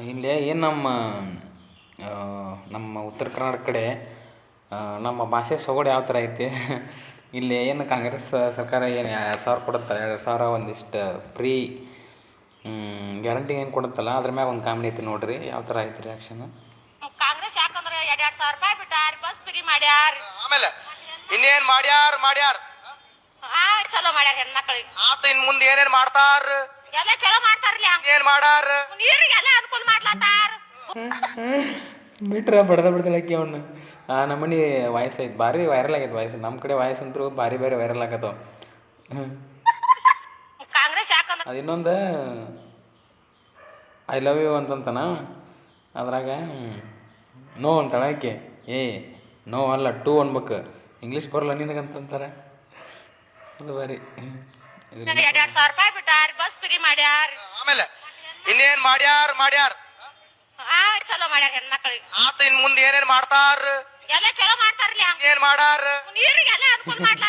ಇಲ್ಲಿ ಏನು ನಮ್ಮ ಉತ್ತರ ಕರ್ನಾಟಕ ಕಡೆ ನಮ್ಮ ಭಾಷೆ ಸೊಗಡು ಯಾವ ಥರ ಐತಿ ಇಲ್ಲಿ ಏನು ಕಾಂಗ್ರೆಸ್ ಸರ್ಕಾರ ಏನು 2,000 ಕೊಡುತ್ತೆ, 2,000 ಒಂದಿಷ್ಟು ಫ್ರೀ ಗ್ಯಾರಂಟಿ ಏನು ಕೊಡುತ್ತಲ್ಲ ಅದ್ರ ಮ್ಯಾಗ ಒಂದು ಕಾಮಿಡಿ ಐತಿ ನೋಡ್ರಿ, ಯಾವ ಥರ ಐತಿ ರಿಯಾಕ್ಷನ್. ಕಾಂಗ್ರೆಸ್ ಯಾಕಂದ್ರೆ 2,000 ರೂಪಾಯಿ ಬಿಟ್ಟಾರ, ಬಸ್ ಫ್ರೀ ಮಾಡ್ಯಾರ, ಆಮೇಲೆ ಇನ್ನೇನ್ ಮಾಡ್ಯಾರ ಚಲೋ ಮಾಡ್ಯಾರ ಹೆಣ್ಮಕ್ಳಿಗೆ. ಆತ ಇನ್ ಮುಂದೆ ಏನೇನ್ ಮಾಡ್ತಾರ, ಎಲ್ಲ ಚಲೋ ಮಾಡ್ತಾರಲ್ಲ, ಏನ್ ಮಾಡಾರ, ನೀರಿಗೆಲ್ಲ ಅನುಕೂಲ ಮಾಡ್ಲತ್ತಾರ. ಬಿಟ್ರೆ ಬಡ್ದಳಕಿ ಅವನ್ನ ನಮ್ಮನೆ ವಾಯ್ಸ್ ಐತೆ ಭಾರಿ ವೈರಲ್ ಆಗೈತೆ ವಾಯ್ಸ್. ನಮ್ಮ ಕಡೆ ವಾಯ್ಸ್ ಅಂತೂ ಭಾರಿ ಬೇರೆ ವೈರಲ್ ಆಗತ್ತವ. ಕಾಂಗ್ರೆಸ್ ಯಾಕಂದ್ರೆ ಅದು ಇನ್ನೊಂದು ಐ ಲವ್ ಯು ಅಂತಂತಾನ, ಅದ್ರಾಗ ನೋ ಅಂತಾಳ ಆಕೆ. ನೋ ಅಲ್ಲ, ಟೂ ಅನ್ಬೇಕು, ಇಂಗ್ಲೀಷ್ ಬರಲ್ಲ ನಿನಗಂತಂತಾರೆ. ಅದು ಬಾರಿ 2,000 ರೂಪಾಯಿ ಬಿಟ್ಟಾರ, ಬಸ್ ಫ್ರೀ ಮಾಡ್ಯಾರ, ಆಮೇಲೆ ಇನ್ನೇನ್ ಮಾಡ್ಯಾರ ಚಲೋ ಮಾಡ್ಯಾರ ಹೆಣ್ಮಕ್ಳಿಗೆ. ಆತ ಇನ್ ಮುಂದೆ ಏನೇನ್ ಮಾಡ್ತಾರ, ಎಲ್ಲ ಚಲೋ ಮಾಡ್ತಾರಲ್ಲ, ಏನ್ ಮಾಡಾರ, ನೀರಿಗೆಲ್ಲ ಅನುಕೂಲ ಮಾಡ್ಲಾತ್ತಾರ.